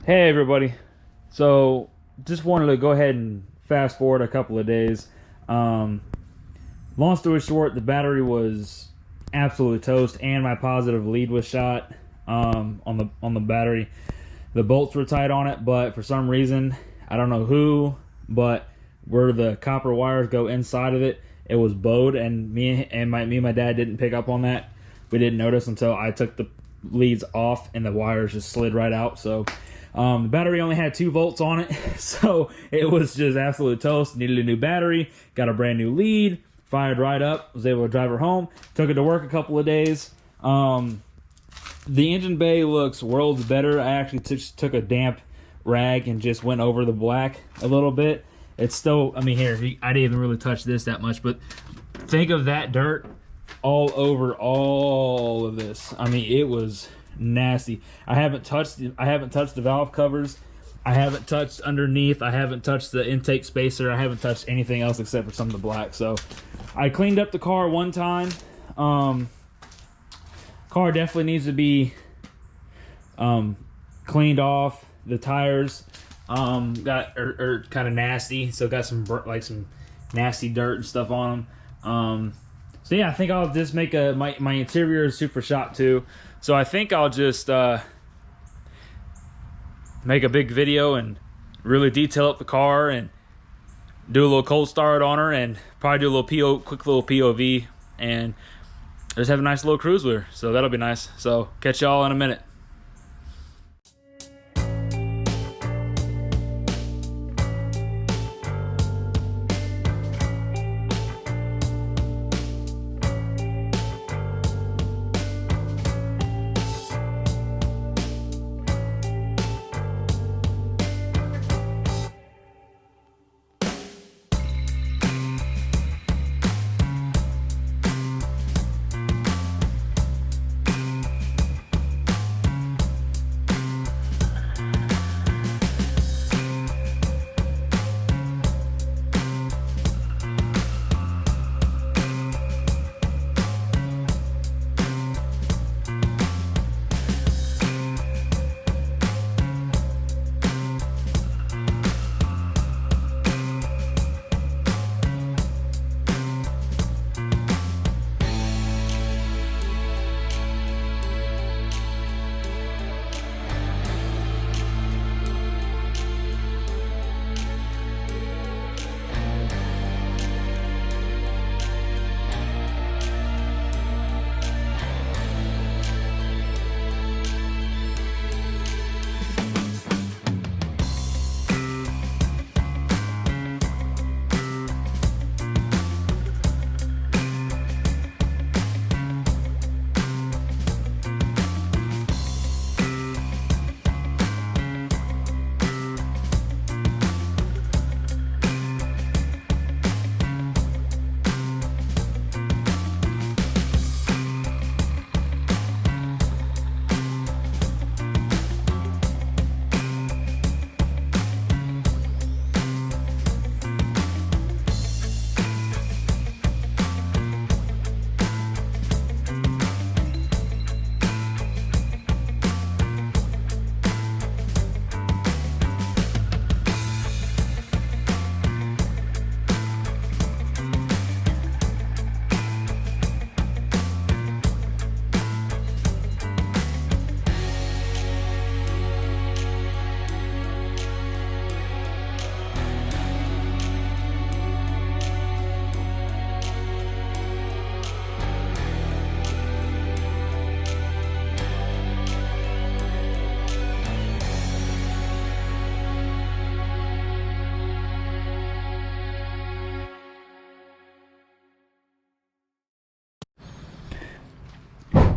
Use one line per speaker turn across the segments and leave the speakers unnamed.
Hey everybody, so just wanted to go ahead and fast forward a couple of days. Long story short, the battery was absolutely toast and my positive lead was shot on the battery. The bolts were tight on it, but for some reason, I don't know who, but where the copper wires go inside of it, it was bowed, and me and my dad didn't pick up on that. We didn't notice until I took the leads off and the wires just slid right out. So the battery only had 2 volts on it, so it was just absolute toast. Needed a new battery, got a brand new lead, fired right up, was able to drive her home, took it to work a couple of days. The engine bay looks worlds better. I actually took a damp rag and just went over the black a little bit. It's still, I mean, here, I didn't even really touch this that much, but think of that dirt all over all of this. I mean, it was nasty. I haven't touched the valve covers. I haven't touched underneath. I haven't touched the intake spacer. I haven't touched anything else except for some of the black. So I cleaned up the car one time. Car definitely needs to be cleaned off. The tires are kind of nasty, so got some nasty dirt and stuff on them. So yeah, I think I'll just make my interior is super shot too. So I think I'll just make a big video and really detail up the car and do a little cold start on her and probably do a little quick little POV and just have a nice little cruise with her. So that'll be nice. So catch y'all in a minute.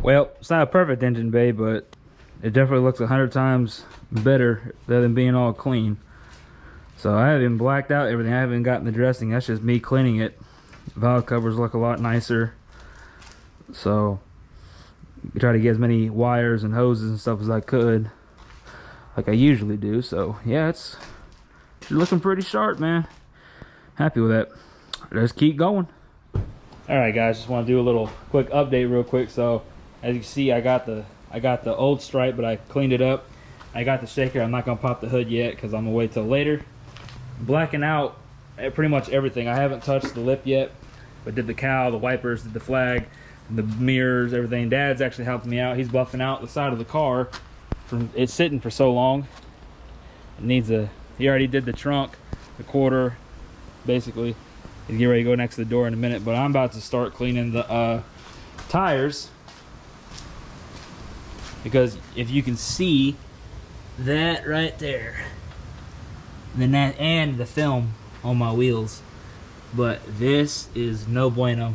Well, it's not a perfect engine bay, but it definitely looks 100 times better than being all clean. So I haven't blacked out everything. I haven't gotten the dressing. That's just me cleaning it. Valve covers look a lot nicer. So I try to get as many wires and hoses and stuff as I could, like I usually do. So yeah, it's looking pretty sharp, man. Happy with that. Let's keep going. All right, guys, just want to do a little quick update real quick. So as you can see, I got the old stripe, but I cleaned it up. I got the shaker. I'm not gonna pop the hood yet because I'm gonna wait till later. Blacking out pretty much everything. I haven't touched the lip yet, but did the cowl, the wipers, did the flag, the mirrors, everything. Dad's actually helping me out. He's buffing out the side of the car from it sitting for so long. It needs a. He already did the trunk, the quarter, basically. He's getting ready to go next to the door in a minute, but I'm about to start cleaning the tires, because if you can see that right there, then that and the film on my wheels, but this is no bueno.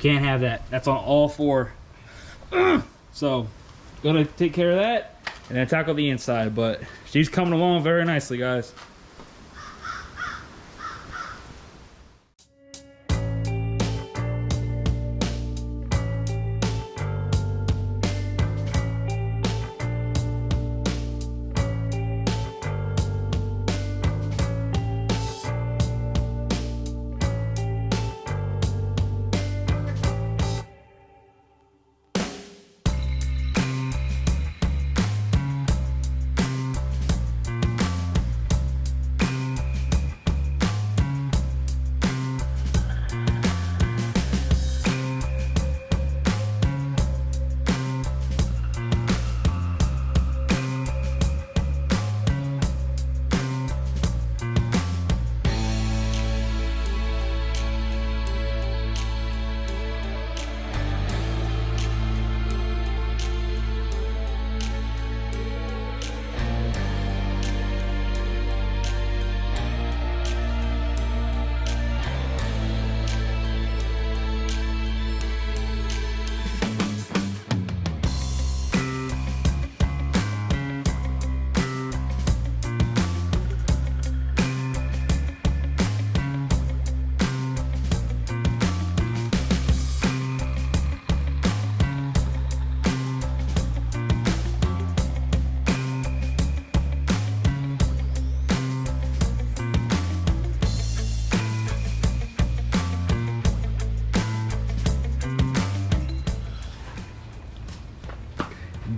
Can't have that. That's on all four. So gonna take care of that and then tackle the inside, but she's coming along very nicely, guys.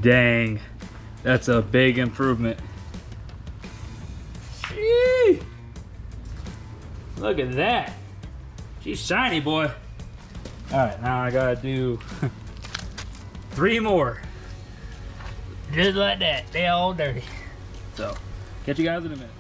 Dang, that's a big improvement. Gee, look at that. She's shiny, boy. All right, now I gotta do 3 more. Just like that, they all dirty. So, catch you guys in a minute.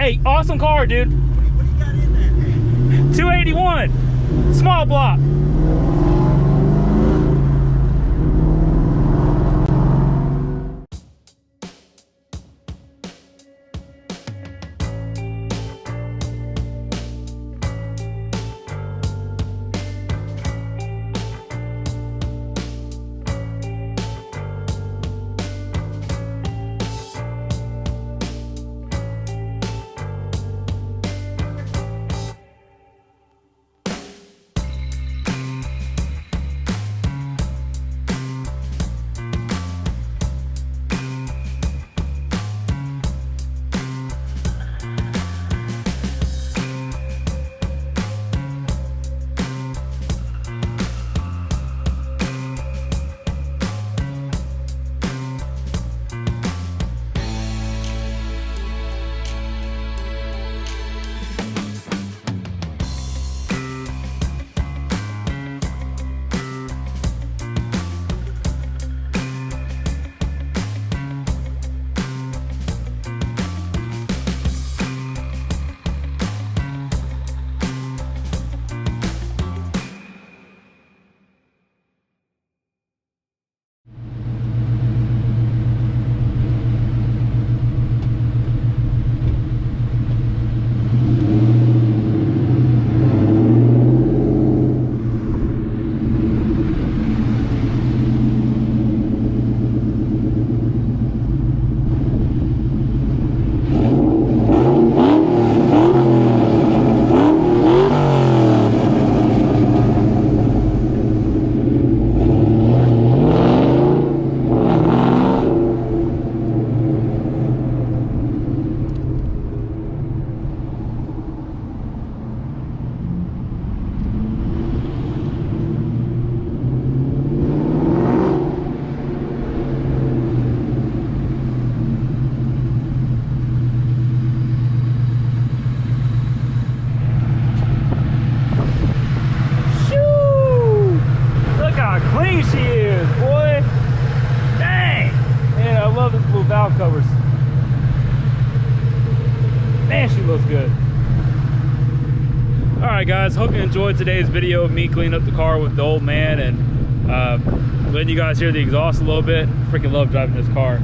Hey, awesome car, dude.
What do you got in there?
281, small block. love this blue valve covers. Man, she looks good. All right, guys, hope you enjoyed today's video of me cleaning up the car with the old man and letting you guys hear the exhaust a little bit. Freaking love driving this car.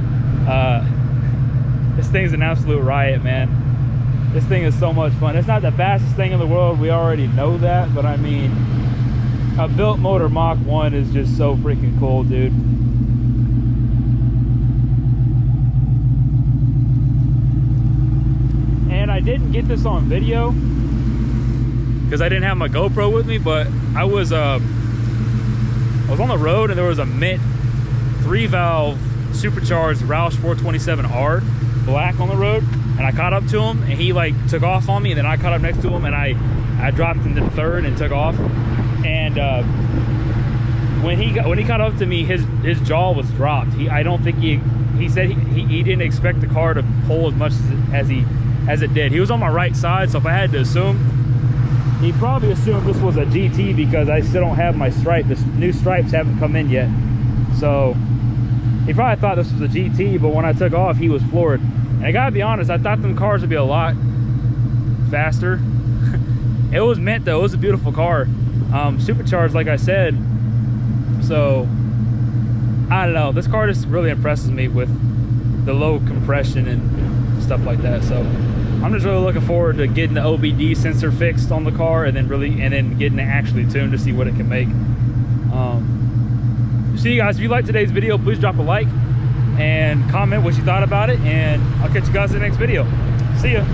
This thing's an absolute riot, man. This thing is so much fun. It's not the fastest thing in the world, we already know that, but I mean, a built motor Mach 1 is just so freaking cool, dude. And I didn't get this on video because I didn't have my GoPro with me, but I was on the road and there was a Mint 3-valve supercharged Roush 427R black on the road, and I caught up to him and he like took off on me, and then I caught up next to him and I dropped into third and took off. And when he caught up to me, his jaw was dropped. I don't think he said he didn't expect the car to pull as much as it did. He was on my right side, so if I had to assume, he probably assumed this was a GT because I still don't have my stripe. The new stripes haven't come in yet, so he probably thought this was a GT. But when I took off, he was floored. And I gotta be honest, I thought them cars would be a lot faster. It was Mint though. It was a beautiful car, supercharged like I said. So I don't know, this car just really impresses me with the low compression and stuff like that. So I'm just really looking forward to getting the OBD sensor fixed on the car, and then getting it actually tuned to see what it can make. So you guys, if you liked today's video, please drop a like and comment what you thought about it, and I'll catch you guys in the next video. See ya.